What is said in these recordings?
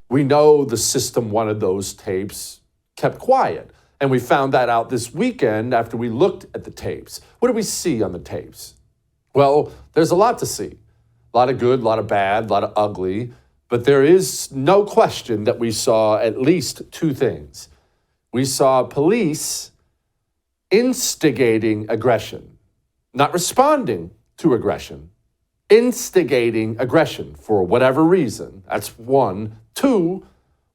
We know the system wanted those tapes kept quiet. And we found that out this weekend after we looked at the tapes. What do we see on the tapes? Well, there's a lot to see. A lot of good, a lot of bad, a lot of ugly. But there is no question that we saw at least two things. We saw police instigating aggression, not responding to aggression, instigating aggression for whatever reason. That's one. Two,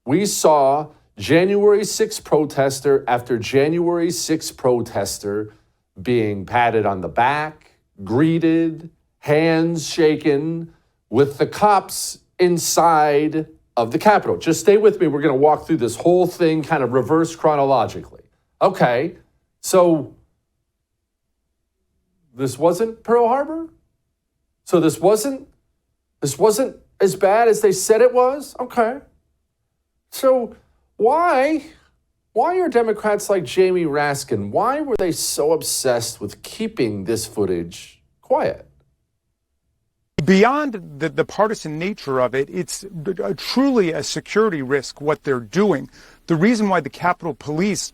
we saw January 6th protester after January 6th protester being patted on the back, greeted, hands shaken with the cops inside of the Capitol. Just stay with me. We're going to walk through this whole thing kind of reverse chronologically. Okay, so this wasn't Pearl Harbor? So this wasn't as bad as they said it was? Okay. So why are Democrats like Jamie Raskin, why were they so obsessed with keeping this footage quiet? Beyond the partisan nature of it, it's truly a security risk what they're doing. The reason why the Capitol Police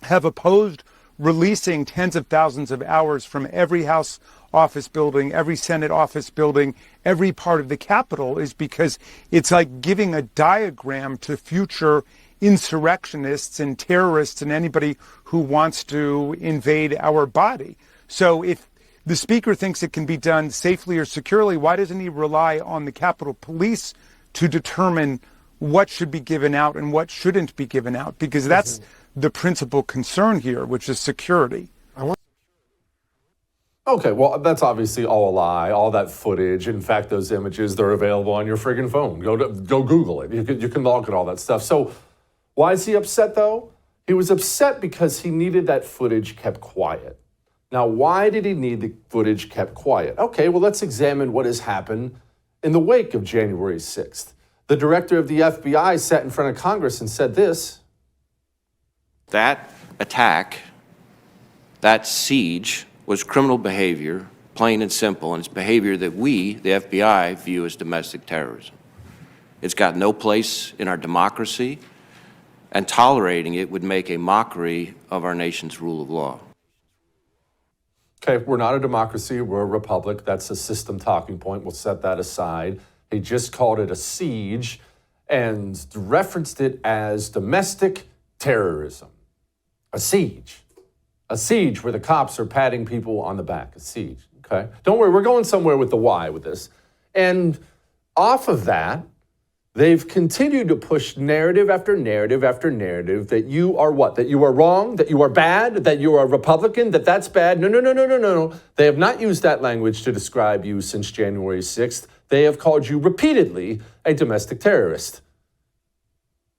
have opposed releasing tens of thousands of hours from every House office building, every Senate office building, every part of the Capitol is because it's like giving a diagram to future insurrectionists and terrorists and anybody who wants to invade our body. So if the Speaker thinks it can be done safely or securely, why doesn't he rely on the Capitol Police to determine what should be given out and what shouldn't be given out? Because that's the principal concern here, which is security. Okay, well, that's obviously all a lie, all that footage. In fact, those images, they're available on your friggin' phone. Go Google it. You can log at all that stuff. So why is he upset, though? He was upset because he needed that footage kept quiet. Now, why did he need the footage kept quiet? Okay, well, let's examine what has happened in the wake of January 6th. The director of the FBI sat in front of Congress and said this. That attack, that siege, was criminal behavior, plain and simple, and it's behavior that we, the FBI, view as domestic terrorism. It's got no place in our democracy, and tolerating it would make a mockery of our nation's rule of law. Okay, we're not a democracy, we're a republic. That's a system talking point. We'll set that aside. He just called it a siege and referenced it as domestic terrorism. A siege. A siege where the cops are patting people on the back. A siege, okay? Don't worry, we're going somewhere with the why with this. And off of that, they've continued to push narrative after narrative after narrative that you are what? That you are wrong, that you are bad, that you are a Republican, that that's bad. No. They have not used that language to describe you since January 6th. They have called you repeatedly a domestic terrorist.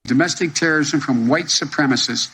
Domestic terrorism from white supremacists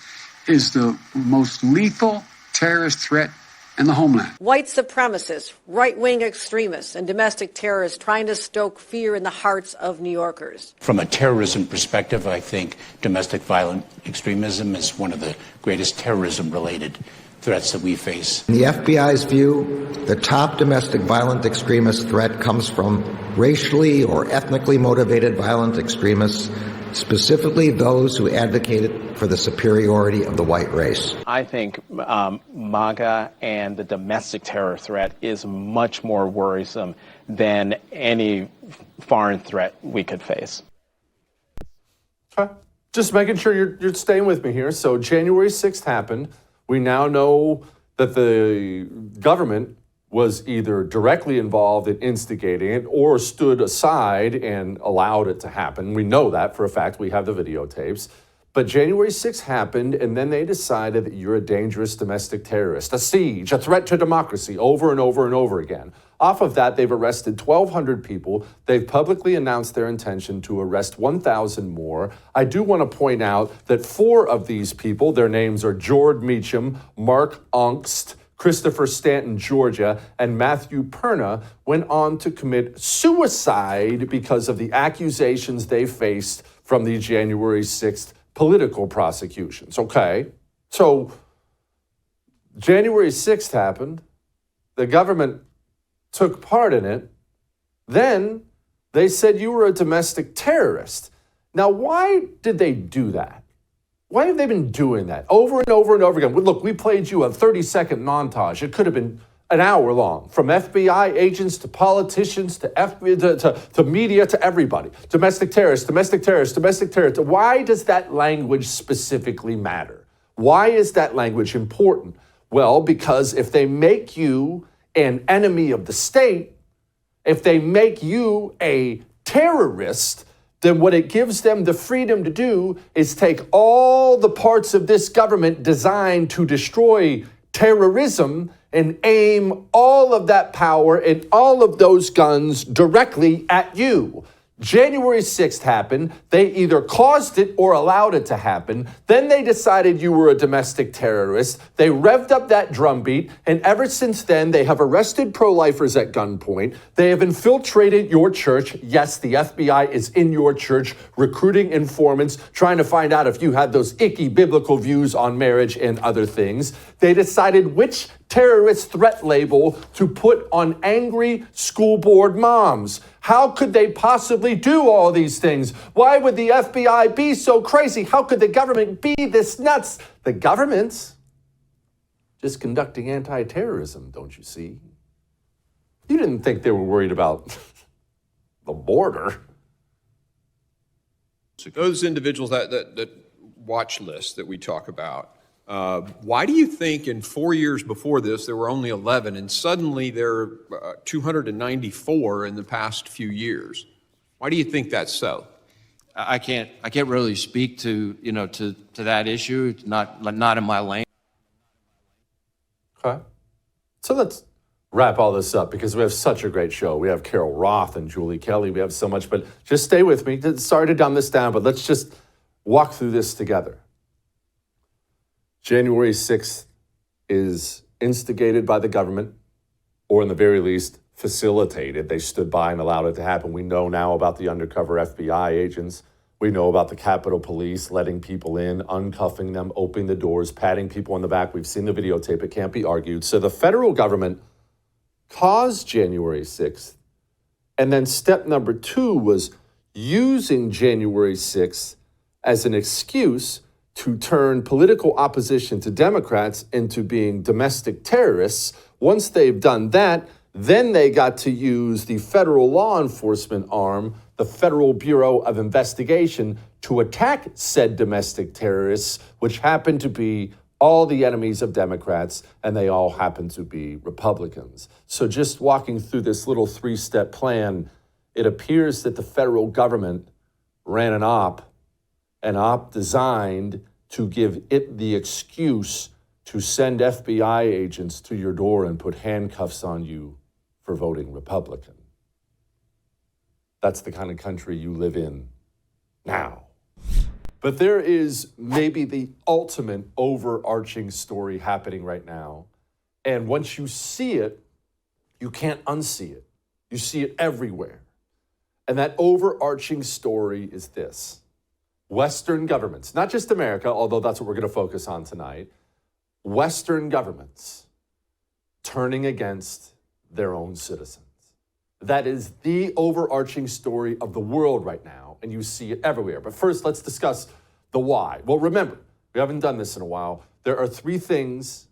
is the most lethal terrorist threat in the homeland. White supremacists, right-wing extremists, and domestic terrorists trying to stoke fear in the hearts of New Yorkers. From a terrorism perspective, I think domestic violent extremism is one of the greatest terrorism-related threats that we face. In the FBI's view, the top domestic violent extremist threat comes from racially or ethnically motivated violent extremists, specifically those who advocated for the superiority of the white race. I think MAGA and the domestic terror threat is much more worrisome than any foreign threat we could face. Okay. Just making sure you're staying with me here. So January 6th happened. We now know that the government was either directly involved in instigating it or stood aside and allowed it to happen. We know that for a fact. We have the videotapes. But January 6th happened, and then they decided that you're a dangerous domestic terrorist, a siege, a threat to democracy, over and over and over again. Off of that, they've arrested 1,200 people. They've publicly announced their intention to arrest 1,000 more. I do want to point out that 4 of these people, their names are George Meacham, Mark Ongst, Christopher Stanton, Georgia, and Matthew Perna, went on to commit suicide because of the accusations they faced from the January 6th political prosecutions. Okay, so January 6th happened. The government took part in it. Then they said you were a domestic terrorist. Now, why did they do that? Why have they been doing that over and over and over again? Look, we played you a 30-second montage. It could have been an hour long, from FBI agents to politicians to media to everybody. Domestic terrorists, domestic terrorists, domestic terrorists. Why does that language specifically matter? Why is that language important? Well, because if they make you an enemy of the state, if they make you a terrorist, then what it gives them the freedom to do is take all the parts of this government designed to destroy terrorism and aim all of that power and all of those guns directly at you. January 6th happened. They either caused it or allowed it to happen. Then they decided you were a domestic terrorist. They revved up that drumbeat, and ever since then, they have arrested pro-lifers at gunpoint. They have infiltrated your church. Yes, the FBI is in your church, recruiting informants, trying to find out if you had those icky biblical views on marriage and other things. They decided which terrorist threat label to put on angry school board moms. How could they possibly do all these things? Why would the FBI be so crazy? How could the government be this nuts? The government's just conducting anti-terrorism, don't you see? You didn't think they were worried about the border. So those individuals, that watch list that we talk about, why do you think in 4 years before this there were only 11 and suddenly there are 294 in the past few years? Why do you think that's so? I can't really speak to that issue. It's not in my lane. Okay. So let's wrap all this up because we have such a great show. We have Carol Roth and Julie Kelly. We have so much, but just stay with me. Sorry to dumb this down, but let's just walk through this together. January 6th is instigated by the government, or in the very least, facilitated. They stood by and allowed it to happen. We know now about the undercover FBI agents. We know about the Capitol Police letting people in, uncuffing them, opening the doors, patting people on the back. We've seen the videotape. It can't be argued. So the federal government caused January 6th. And then step number 2 was using January 6th as an excuse to turn political opposition to Democrats into being domestic terrorists. Once they've done that, then they got to use the federal law enforcement arm, the Federal Bureau of Investigation, to attack said domestic terrorists, which happen to be all the enemies of Democrats, and they all happen to be Republicans. So just walking through this little 3-step plan, it appears that the federal government ran an op designed to give it the excuse to send FBI agents to your door and put handcuffs on you for voting Republican. That's the kind of country you live in now. But there is maybe the ultimate overarching story happening right now. And once you see it, you can't unsee it. You see it everywhere. And that overarching story is this. Western governments, not just America, although that's what we're going to focus on tonight, Western governments turning against their own citizens. That is the overarching story of the world right now, and you see it everywhere. But first, let's discuss the why. Well, remember, we haven't done this in a while. There are three things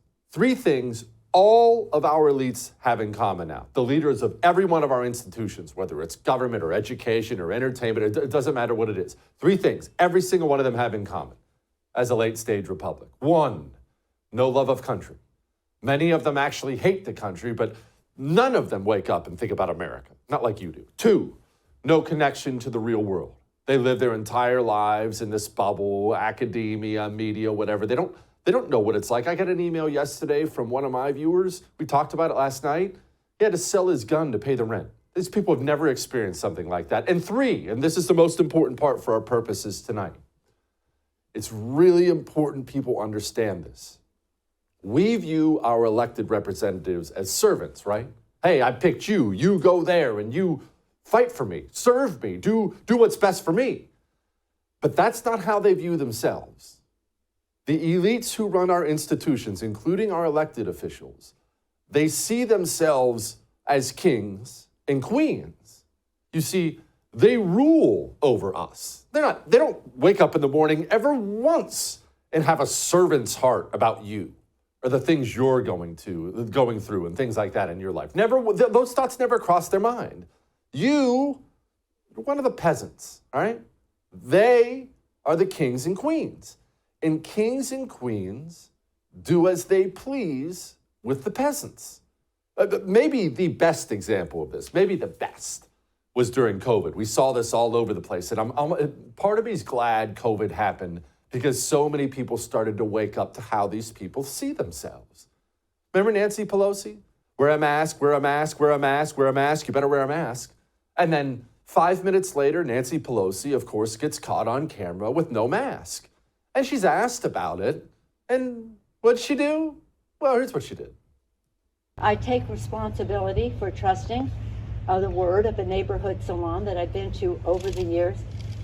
all of our elites have in common now. The leaders of every one of our institutions, whether it's government or education or entertainment, it doesn't matter what it is. 3 things every single one of them have in common as a late-stage republic. 1, no love of country. Many of them actually hate the country, but none of them wake up and think about America, not like you do. 2, no connection to the real world. They live their entire lives in this bubble, academia, media, whatever. They don't know what it's like. I got an email yesterday from one of my viewers. We talked about it last night. He had to sell his gun to pay the rent. These people have never experienced something like that. And 3, and this is the most important part for our purposes tonight. It's really important people understand this. We view our elected representatives as servants, right? Hey, I picked you. You go there and you fight for me, serve me, do what's best for me. But that's not how they view themselves. The elites who run our institutions, including our elected officials, they see themselves as kings and queens. You see, They rule over us. They don't wake up in the morning ever once and have a servant's heart about you or the things you're going through and things like that in your life. Never, those thoughts never cross their mind. You're one of the peasants, all right? They are the kings and queens. And kings and queens do as they please with the peasants. Maybe the best example of this, maybe the best, was during COVID. We saw this all over the place. And part of me is glad COVID happened because so many people started to wake up to how these people see themselves. Remember Nancy Pelosi? Wear a mask, wear a mask, wear a mask, wear a mask, you better wear a mask. And then 5 minutes later, Nancy Pelosi, of course, gets caught on camera with no mask. And she's asked about it. And what'd she do? Well, here's what she did. I take responsibility for trusting the word of a neighborhood salon that I've been to over the years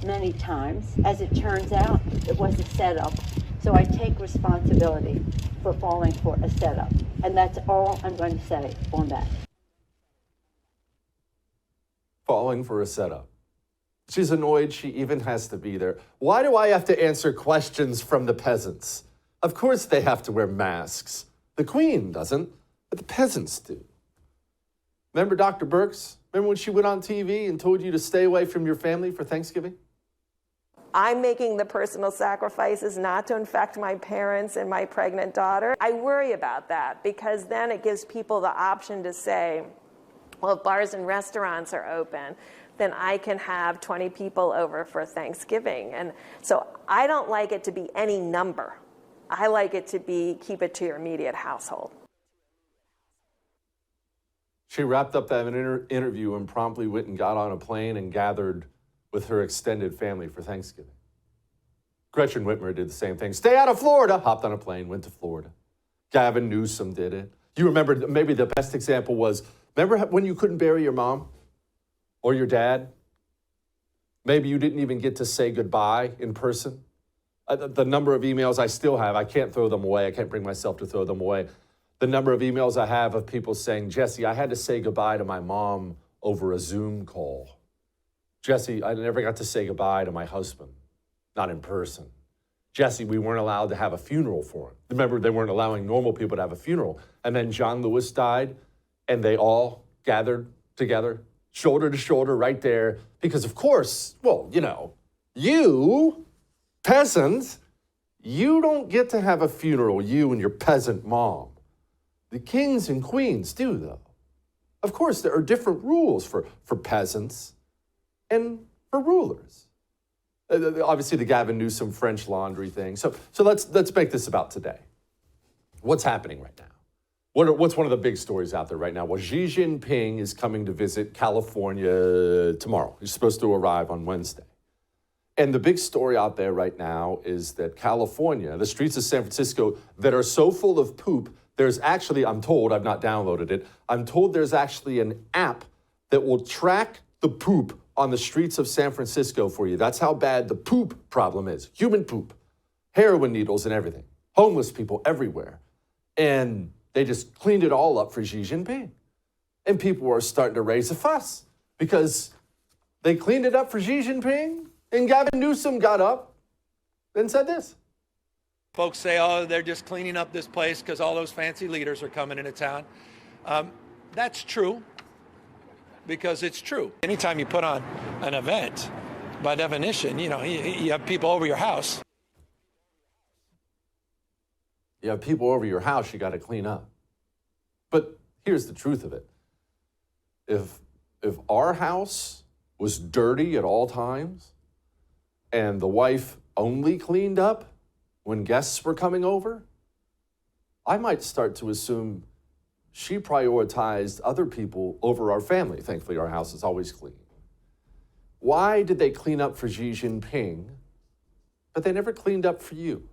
many times. As it turns out, it was a setup. So I take responsibility for falling for a setup. And that's all I'm going to say on that. Falling for a setup. She's annoyed she even has to be there. Why do I have to answer questions from the peasants? Of course they have to wear masks. The queen doesn't, but the peasants do. Remember Dr. Birx? Remember when she went on TV and told you to stay away from your family for Thanksgiving? I'm making the personal sacrifices not to infect my parents and my pregnant daughter. I worry about that because then it gives people the option to say, well, if bars and restaurants are open, then I can have 20 people over for Thanksgiving. And so I don't like it to be any number. I like it to be, keep it to your immediate household. She wrapped up that interview and promptly went and got on a plane and gathered with her extended family for Thanksgiving. Gretchen Whitmer did the same thing. Stay out of Florida. Hopped on a plane, went to Florida. Gavin Newsom did it. You remember, maybe the best example was, remember when you couldn't bury your mom or your dad? Maybe you didn't even get to say goodbye in person. The number of emails I still have, I can't throw them away. I can't bring myself to throw them away. The number of emails I have of people saying, Jesse, I had to say goodbye to my mom over a Zoom call. Jesse, I never got to say goodbye to my husband, not in person. Jesse, we weren't allowed to have a funeral for him. Remember, they weren't allowing normal people to have a funeral. And then John Lewis died, and they all gathered together, shoulder to shoulder right there, because of course, well, you, peasants, you don't get to have a funeral, you and your peasant mom. The kings and queens do, though. Of course, there are different rules for peasants and for rulers. Obviously, the Gavin Newsom French Laundry thing. So let's make this about today. What's happening right now? What's one of the big stories out there right now? Well, Xi Jinping is coming to visit California tomorrow. He's supposed to arrive on Wednesday. And the big story out there right now is that California, the streets of San Francisco that are so full of poop, there's actually, I'm told, I've not downloaded it, I'm told there's actually an app that will track the poop on the streets of San Francisco for you. That's how bad the poop problem is. Human poop, heroin needles and everything. Homeless people everywhere. And they just cleaned it all up for Xi Jinping. And people are starting to raise a fuss because they cleaned it up for Xi Jinping and Gavin Newsom got up and said this. Folks say, oh, they're just cleaning up this place because all those fancy leaders are coming into town. That's true, because it's true. Anytime you put on an event, by definition, you have people over your house. You have people over your house you got to clean up. But here's the truth of it. If our house was dirty at all times and the wife only cleaned up when guests were coming over, I might start to assume she prioritized other people over our family. Thankfully, our house is always clean. Why did they clean up for Xi Jinping, but they never cleaned up for you?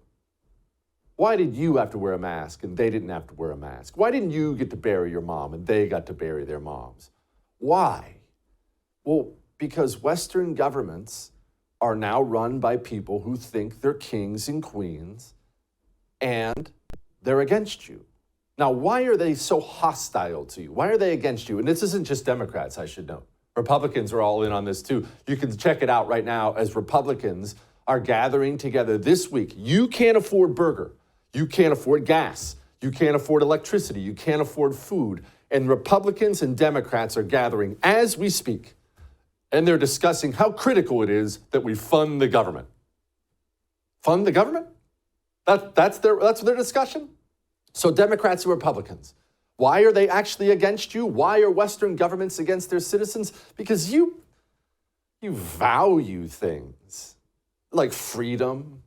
Why did you have to wear a mask and they didn't have to wear a mask? Why didn't you get to bury your mom and they got to bury their moms? Why? Well, because Western governments are now run by people who think they're kings and queens and they're against you. Now, why are they so hostile to you? Why are they against you? And this isn't just Democrats, I should note. Republicans are all in on this too. You can check it out right now as Republicans are gathering together this week. You can't afford burger. You can't afford gas. You can't afford electricity. You can't afford food. And Republicans and Democrats are gathering as we speak. And they're discussing how critical it is that we fund the government. Fund the government? That's their discussion? So Democrats and Republicans, why are they actually against you? Why are Western governments against their citizens? Because you value things like freedom.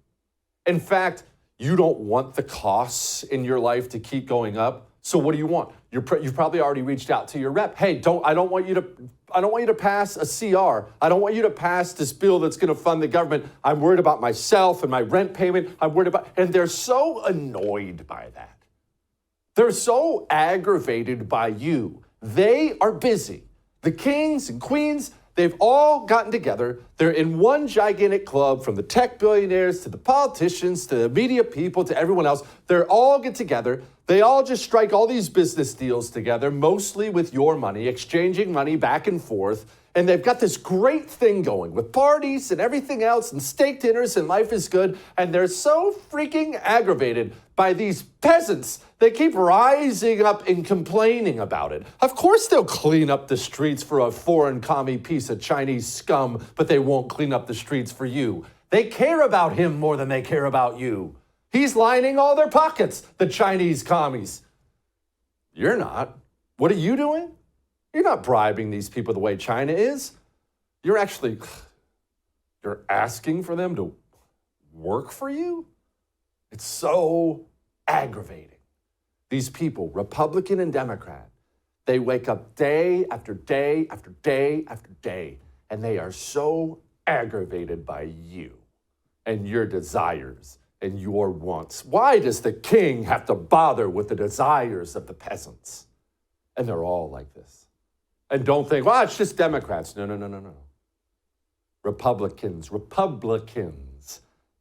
In fact, you don't want the costs in your life to keep going up. So what do you want? You've probably already reached out to your rep. Hey, I don't want you to pass a CR. I don't want you to pass this bill that's going to fund the government. I'm worried about myself and my rent payment. And they're so annoyed by that. They're so aggravated by you. They are busy. The kings and queens, they've all gotten together. They're in one gigantic club, from the tech billionaires to the politicians to the media people to everyone else. They all get together. They all just strike all these business deals together, mostly with your money, exchanging money back and forth. And they've got this great thing going with parties and everything else and steak dinners and life is good. And they're so freaking aggravated by these peasants. They keep rising up and complaining about it. Of course they'll clean up the streets for a foreign commie piece of Chinese scum, but they won't clean up the streets for you. They care about him more than they care about you. He's lining all their pockets, the Chinese commies. You're not. What are you doing? You're not bribing these people the way China is. You're asking for them to work for you? It's so aggravating. These people, Republican and Democrat, they wake up day after day after day after day, and they are so aggravated by you and your desires and your wants. Why does the king have to bother with the desires of the peasants? And they're all like this. And don't think, well, it's just Democrats. No. Republicans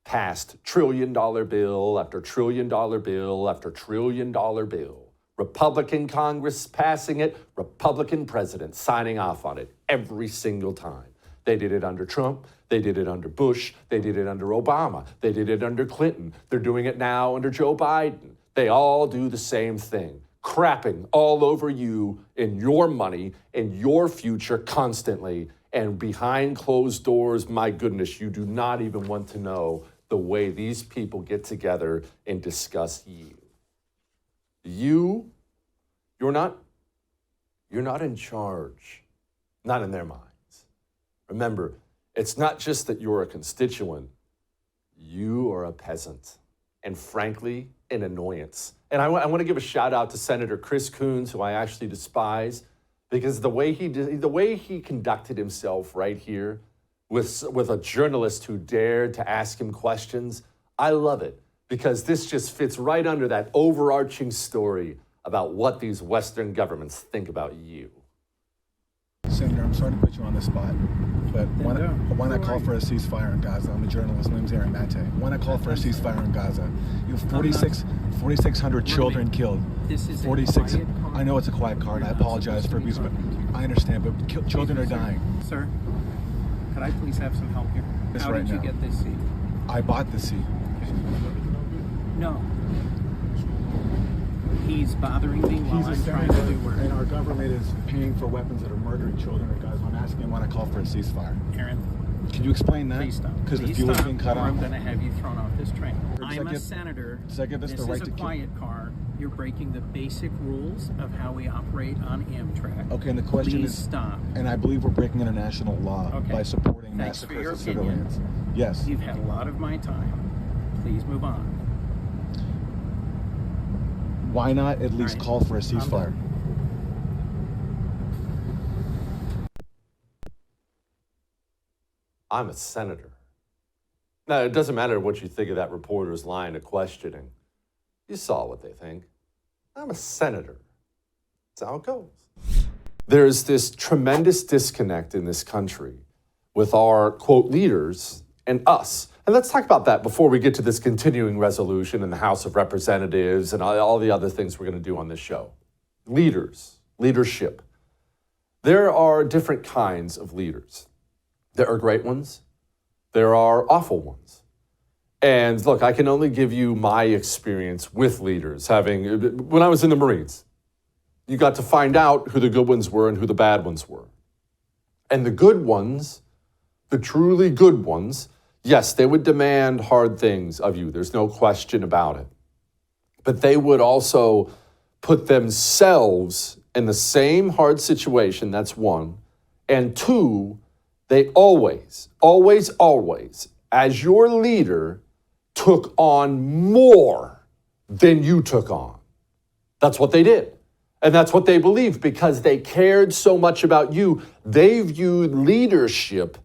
passed trillion-dollar bill after trillion-dollar bill after trillion-dollar bill. Republican Congress passing it, Republican president signing off on it every single time. They did it under Trump. They did it under Bush. They did it under Obama. They did it under Clinton. They're doing it now under Joe Biden. They all do the same thing, crapping all over you and your money and your future constantly. And behind closed doors, my goodness, you do not even want to know the way these people get together and discuss you. You're not in charge, not in their minds. Remember, it's not just that you're a constituent, you are a peasant, and frankly, an annoyance. And I want to give a shout out to Senator Chris Coons, who I actually despise, because the way he conducted himself right here with a journalist who dared to ask him questions, I love it, because this just fits right under that overarching story about what these Western governments think about you. Senator, I'm sorry to put you on the spot, but why not call for a ceasefire in Gaza? I'm a journalist. My name's Aaron Mate. Why not call for a ceasefire in Gaza? You have 4,600 children killed. This is 46. I know it's a quiet card. I apologize for abuse, but I understand. But children are dying. Sir, could I please have some help here? How did you get this seat? I bought the seat. No. He's bothering me while I'm trying to do work. And our government is paying for weapons that are murdering children in Gaza. I'm asking him why not call for a ceasefire. Aaron. Can you explain that? Please stop. Because the fuel is being cut off. I'm going to have you thrown off this train. I'm a senator. Does that give us the right to This is a quiet car. You're breaking the basic rules of how we operate on Amtrak. Okay, and the question Please is, stop. And I believe we're breaking international law by supporting massacres of civilians. Yes. You've had a lot of my time. Please move on. Why not at least call for a ceasefire? I'm a senator. Now, it doesn't matter what you think of that reporter's line of questioning. You saw what they think. I'm a senator. That's how it goes. There's this tremendous disconnect in this country with our, quote, leaders and us. And let's talk about that before we get to this continuing resolution in the House of Representatives and all the other things we're going to do on this show. Leaders, leadership. There are different kinds of leaders. There are great ones. There are awful ones. And look, I can only give you my experience with leaders. When I was in the Marines, you got to find out who the good ones were and who the bad ones were. And the good ones, the truly good ones, yes, they would demand hard things of you. There's no question about it. But they would also put themselves in the same hard situation, that's one. And two, they always, as your leader, took on more than you took on. That's what they did. And that's what they believed because they cared so much about you. They viewed leadership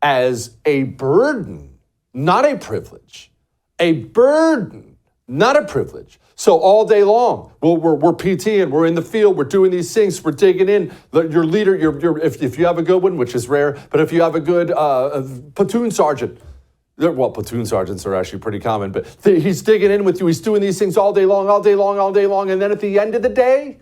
as a burden, not a privilege. A burden, not a privilege. So all day long, we're PTing, we're in the field, we're doing these things, we're digging in. Your leader, if you have a good one, which is rare, but if you have a good platoon sergeant, well, platoon sergeants are actually pretty common, but he's digging in with you. He's doing these things all day long. And then at the end of the day,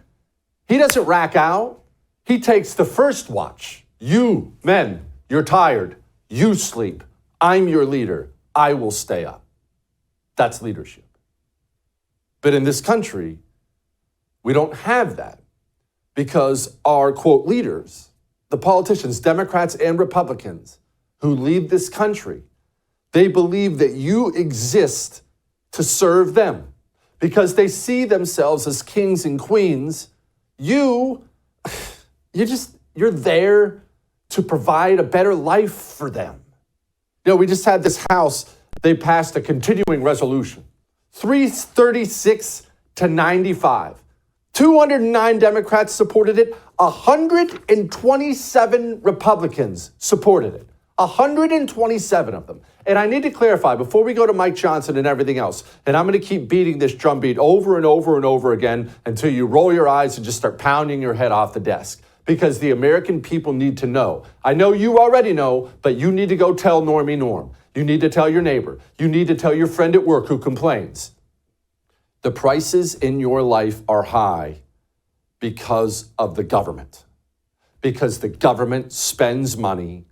he doesn't rack out. He takes the first watch. You, men, you're tired. You sleep. I'm your leader. I will stay up. That's leadership. But in this country, we don't have that because our, quote, leaders, the politicians, Democrats and Republicans who lead this country, they believe that you exist to serve them because they see themselves as kings and queens. You're there to provide a better life for them. You know, we just had this House, they passed a continuing resolution, 336 to 95. 209 Democrats supported it, 127 Republicans supported it. 127 of them. And I need to clarify before we go to Mike Johnson and everything else, and I'm going to keep beating this drumbeat over and over and over again until you roll your eyes and just start pounding your head off the desk. Because the American people need to know. I know you already know, but you need to go tell Normie Norm. You need to tell your neighbor. You need to tell your friend at work who complains. The prices in your life are high because of the government. Because the government spends money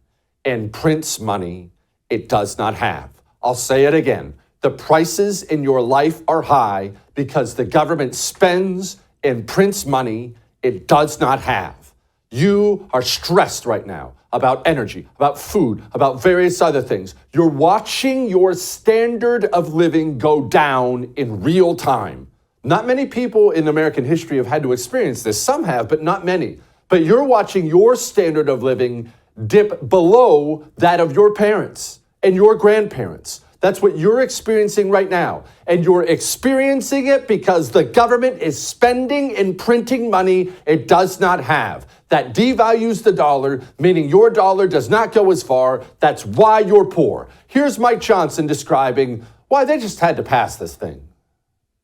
and prints money it does not have. I'll say it again. The prices in your life are high because the government spends and prints money it does not have. You are stressed right now about energy, about food, about various other things. You're watching your standard of living go down in real time. Not many people in American history have had to experience this. Some have, but not many. But you're watching your standard of living dip below that of your parents and your grandparents. That's what you're experiencing right now. And you're experiencing it because the government is spending and printing money it does not have. That devalues the dollar, meaning your dollar does not go as far. That's why you're poor. Here's Mike Johnson describing why they just had to pass this thing.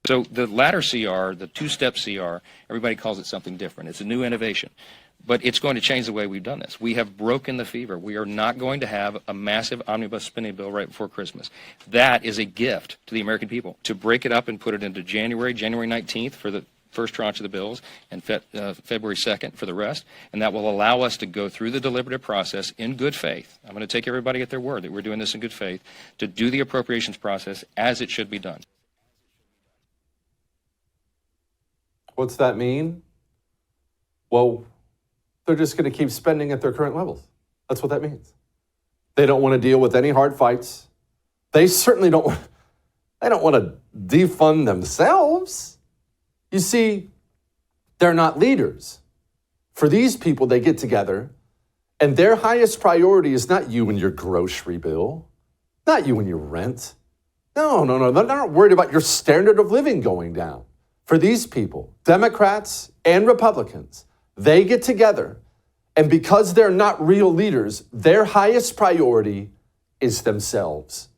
So the latter CR, the two-step CR, everybody calls it something different. It's a new innovation. But it's going to change the way we've done this. We have broken the fever. We are not going to have a massive omnibus spending bill right before Christmas. That is a gift to the American people. To break it up and put it into January 19th for the first tranche of the bills, and February 2nd for the rest. And that will allow us to go through the deliberative process in good faith. I'm going to take everybody at their word that we're doing this in good faith, to do the appropriations process as it should be done. What's that mean? Well, they're just going to keep spending at their current levels. That's what that means. They don't want to deal with any hard fights. They certainly don't want to defund themselves. You see, they're not leaders. For these people, they get together, and their highest priority is not you and your grocery bill, not you and your rent. No. They're not worried about your standard of living going down. For these people, Democrats and Republicans, they get together, and because they're not real leaders, their highest priority is themselves.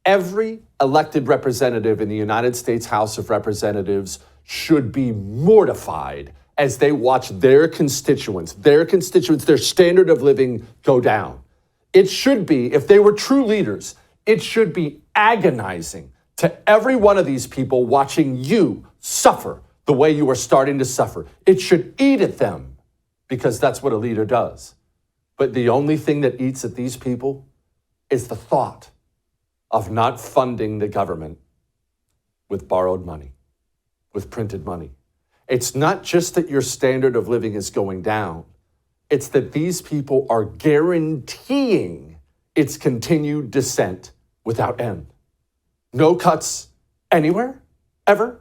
Every elected representative in the United States House of Representatives should be mortified as they watch their constituents, their standard of living go down. It should be, if they were true leaders, it should be agonizing to every one of these people watching you suffer the way you are starting to suffer. It should eat at them because that's what a leader does. But the only thing that eats at these people is the thought of not funding the government with borrowed money, with printed money. It's not just that your standard of living is going down. It's that these people are guaranteeing its continued descent without end. No cuts anywhere, ever.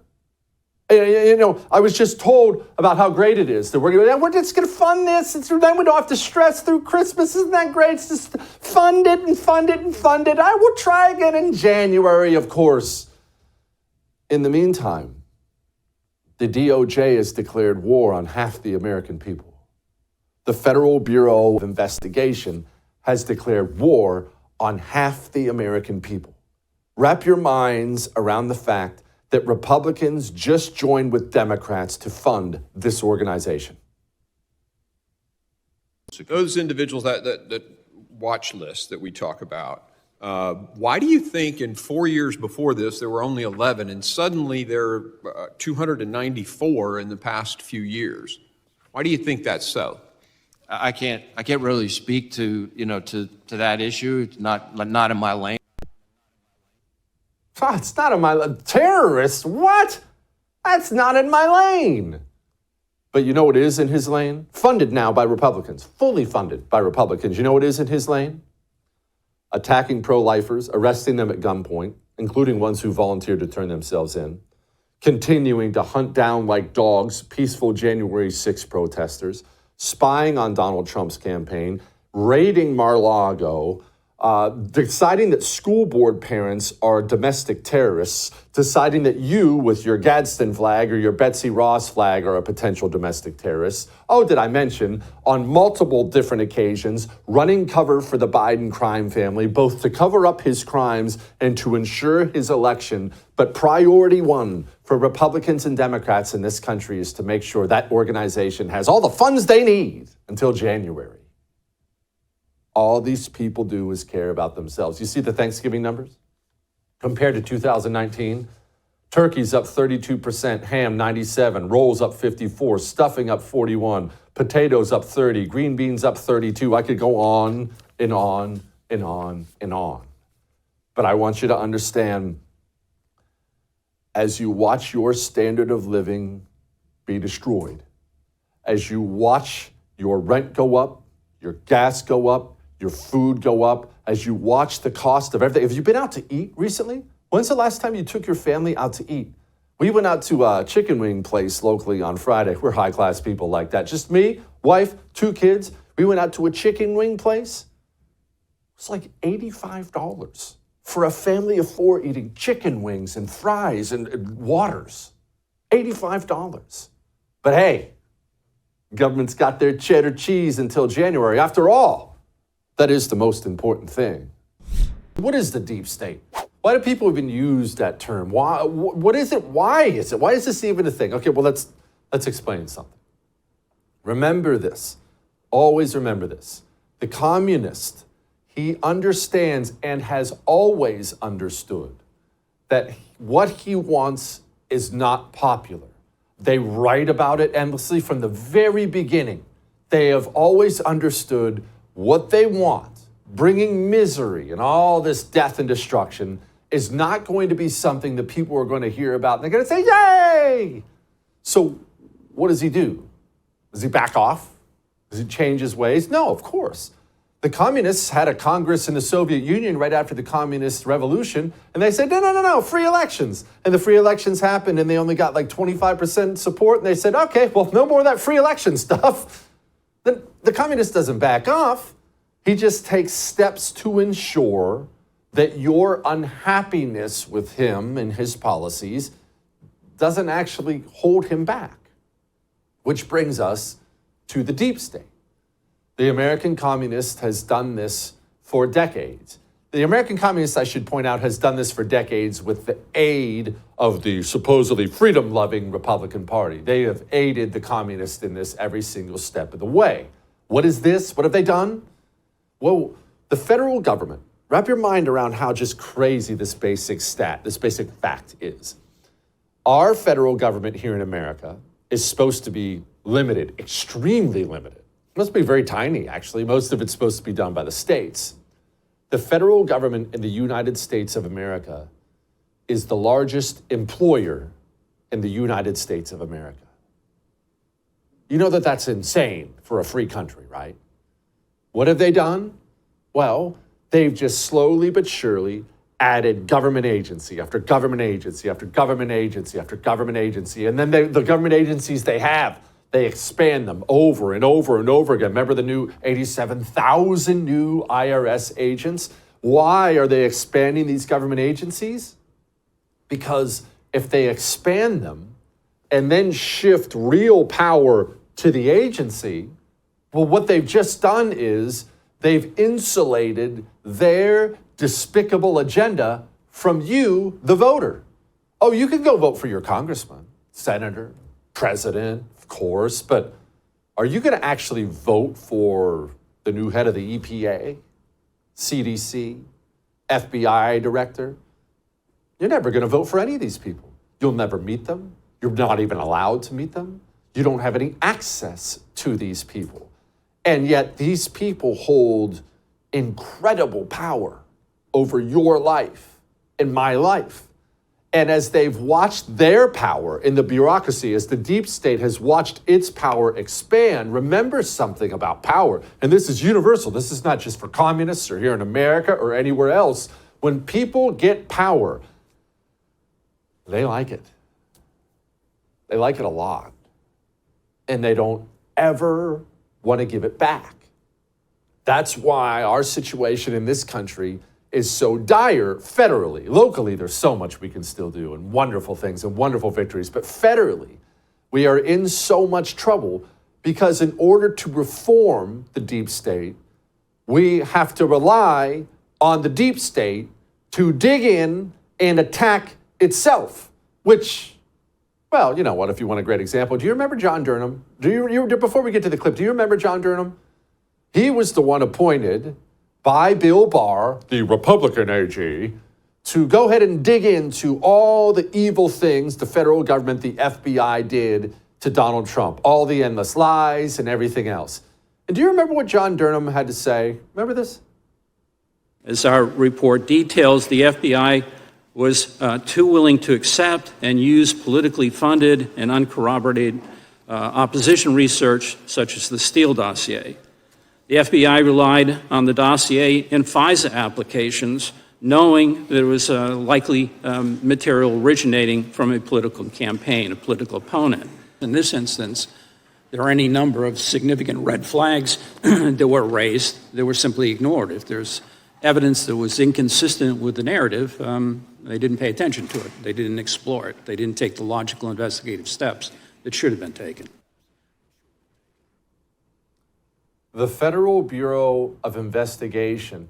You know, I was just told about how great it is that we're just going to fund this. Then we don't have to stress through Christmas. Isn't that great? It's just fund it and fund it and fund it. I will try again in January, of course. In the meantime, the DOJ has declared war on half the American people. The Federal Bureau of Investigation has declared war on half the American people. Wrap your minds around the fact that Republicans just joined with Democrats to fund this organization. Those individuals, that watch list that we talk about, why do you think in 4 years before this there were only 11 and suddenly there are 294 in the past few years? Why do you think that's so? I can't really speak to that issue. It's not in my lane. Oh, it's not in my lane. Terrorists? What? That's not in my lane. But you know what is in his lane? Funded now by Republicans, fully funded by Republicans. You know what is in his lane? Attacking pro-lifers, arresting them at gunpoint, including ones who volunteered to turn themselves in, continuing to hunt down like dogs peaceful January 6 protesters, spying on Donald Trump's campaign, raiding Mar-a-Lago, deciding that school board parents are domestic terrorists, deciding that you, with your Gadsden flag or your Betsy Ross flag, are a potential domestic terrorist. Oh, did I mention, on multiple different occasions, running cover for the Biden crime family, both to cover up his crimes and to ensure his election. But priority one for Republicans and Democrats in this country is to make sure that organization has all the funds they need until January. All these people do is care about themselves. You see the Thanksgiving numbers? Compared to 2019, turkey's up 32%, ham 97%, rolls up 54%, stuffing up 41%, potatoes up 30%, green beans up 32%. I could go on and on and on and on. But I want you to understand, as you watch your standard of living be destroyed, as you watch your rent go up, your gas go up, your food go up, as you watch the cost of everything. Have you been out to eat recently? When's the last time you took your family out to eat? We went out to a chicken wing place locally on Friday. We're high-class people like that. Just me, wife, 2 kids. We went out to a chicken wing place. It's like $85 for a family of 4 eating chicken wings and fries and waters. $85. But hey, government's got their cheddar cheese until January. After all, that is the most important thing. What is the deep state? Why do people even use that term? Why? What is it? Why is it? Why is this even a thing? Okay, well, let's explain something. Remember this. Always remember this. The communist, he understands and has always understood that what he wants is not popular. They write about it endlessly from the very beginning. They have always understood what they want, bringing misery and all this death and destruction, is not going to be something that people are going to hear about. And they're going to say, yay! So what does he do? Does he back off? Does he change his ways? No, of course. The communists had a Congress in the Soviet Union right after the communist revolution, and they said, no, free elections. And the free elections happened, and they only got like 25% support, and they said, okay, well, no more of that free election stuff. Then the communist doesn't back off. He just takes steps to ensure that your unhappiness with him and his policies doesn't actually hold him back. Which brings us to the deep state. The American communist has done this for decades. The American communist, I should point out, has done this for decades with the aid of the supposedly freedom-loving Republican Party. They have aided the communists in this every single step of the way. What is this? What have they done? Well, the federal government, wrap your mind around how just crazy this basic fact is. Our federal government here in America is supposed to be limited, extremely limited. It must be very tiny, actually. Most of it's supposed to be done by the states. The federal government in the United States of America is the largest employer in the United States of America. You know that that's insane for a free country, right? What have they done? Well, they've just slowly but surely added government agency after government agency after government agency after government agency. And then the government agencies they expand them over and over and over again. Remember the new 87,000 new IRS agents? Why are they expanding these government agencies? Because if they expand them and then shift real power to the agency, well, what they've just done is they've insulated their despicable agenda from you, the voter. Oh, you can go vote for your congressman, senator, president, of course, but are you going to actually vote for the new head of the EPA, CDC, FBI director? You're never going to vote for any of these people. You'll never meet them. You're not even allowed to meet them. You don't have any access to these people. And yet these people hold incredible power over your life and my life. And as they've watched their power in the bureaucracy, as the deep state has watched its power expand, remember something about power. And this is universal. This is not just for communists or here in America or anywhere else. When people get power, they like it. They like it a lot. And they don't ever want to give it back. That's why our situation in this country is so dire federally. Locally, there's so much we can still do and wonderful things and wonderful victories. But federally, we are in so much trouble because in order to reform the deep state, we have to rely on the deep state to dig in and attack itself, which, well, you know what, if you want a great example, do you remember John Durham? Before we get to the clip, do you remember John Durham? He was the one appointed by Bill Barr, the Republican AG, to go ahead and dig into all the evil things the federal government, the FBI, did to Donald Trump, all the endless lies and everything else. And do you remember what John Durham had to say? Remember this? As our report details, the FBI was too willing to accept and use politically funded and uncorroborated opposition research, such as the Steele dossier. The FBI relied on the dossier and FISA applications, knowing there was likely material originating from a political campaign, a political opponent. In this instance, there are any number of significant red flags that were raised that were simply ignored. If there's evidence that was inconsistent with the narrative, they didn't pay attention to it. They didn't explore it. They didn't take the logical investigative steps that should have been taken. The Federal Bureau of Investigation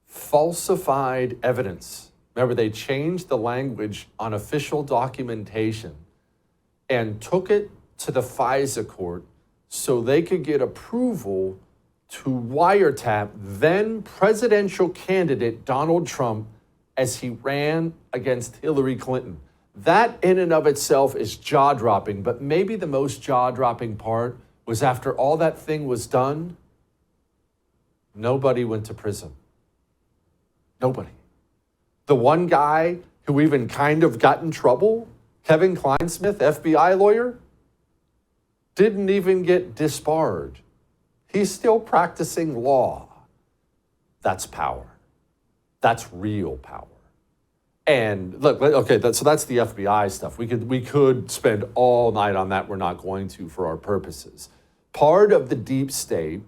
falsified evidence. Remember, they changed the language on official documentation and took it to the FISA court so they could get approval to wiretap then presidential candidate Donald Trump as he ran against Hillary Clinton. That in and of itself is jaw-dropping, but maybe the most jaw-dropping part was after all that thing was done, nobody went to prison. Nobody. The one guy who even kind of got in trouble, Kevin Kleinsmith, FBI lawyer, didn't even get disbarred. He's still practicing law. That's power. That's real power. And look, okay, so that's the FBI stuff. We could spend all night on that. We're not going to for our purposes. Part of the deep state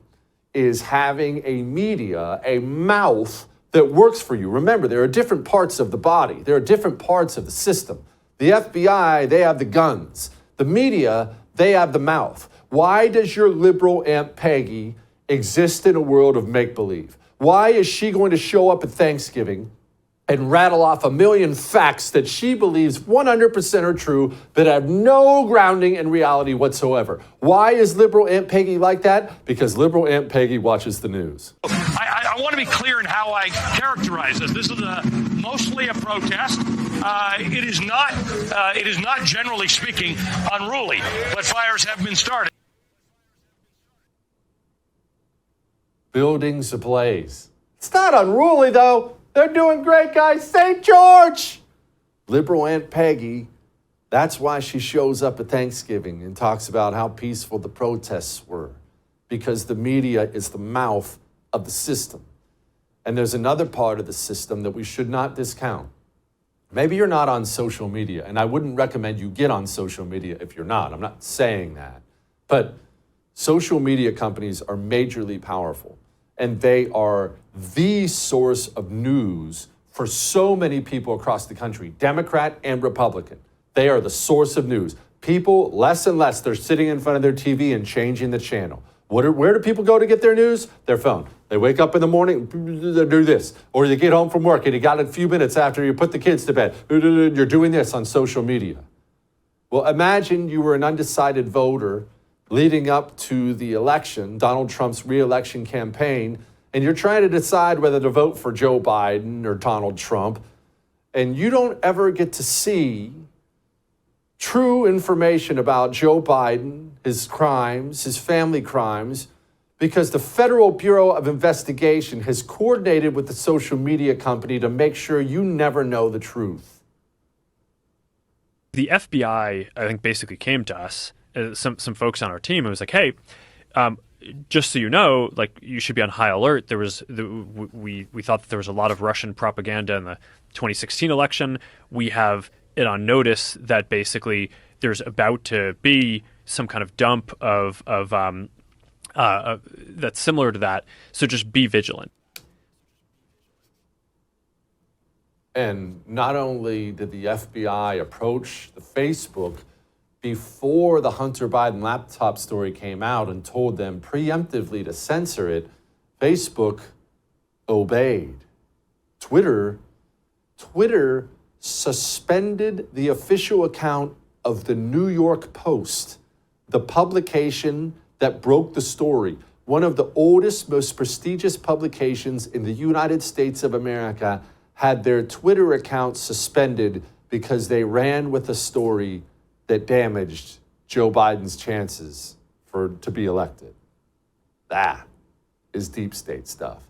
is having a media, a mouth that works for you. Remember, there are different parts of the body. There are different parts of the system. The FBI, they have the guns. The media, they have the mouth. Why does your liberal Aunt Peggy exist in a world of make-believe? Why is she going to show up at Thanksgiving and rattle off a million facts that she believes 100% are true that have no grounding in reality whatsoever? Why is liberal Aunt Peggy like that? Because liberal Aunt Peggy watches the news. I I want to be clear in how I characterize this. This is mostly a protest. It is not, generally speaking, unruly, but fires have been started. Buildings ablaze. It's not unruly, though. They're doing great, guys. St. George! Liberal Aunt Peggy, that's why she shows up at Thanksgiving and talks about how peaceful the protests were, because the media is the mouth of the system. And there's another part of the system that we should not discount. Maybe you're not on social media, and I wouldn't recommend you get on social media if you're not. I'm not saying that. But social media companies are majorly powerful, and they are the source of news for so many people across the country, Democrat and Republican. They are the source of news. People, less and less, they're sitting in front of their TV and changing the channel. Where do people go to get their news? Their phone. They wake up in the morning, they do this. Or you get home from work and you got a few minutes after you put the kids to bed. You're doing this on social media. Well, imagine you were an undecided voter leading up to the election, Donald Trump's re-election campaign, and you're trying to decide whether to vote for Joe Biden or Donald Trump, and you don't ever get to see true information about Joe Biden, his crimes, his family crimes, because the Federal Bureau of Investigation has coordinated with the social media company to make sure you never know the truth. The FBI, I think, basically came to us, some folks on our team, and was like, hey, just so you know, like, you should be on high alert. We thought that there was a lot of Russian propaganda in the 2016 election. We have it on notice that basically there's about to be some kind of dump of that's similar to that. So just be vigilant. And not only did the FBI approach the Facebook before the Hunter Biden laptop story came out and told them preemptively to censor it, Facebook obeyed. Twitter suspended the official account of the New York Post, the publication that broke the story. One of the oldest, most prestigious publications in the United States of America had their Twitter account suspended because they ran with a story that damaged Joe Biden's chances to be elected. That is deep state stuff.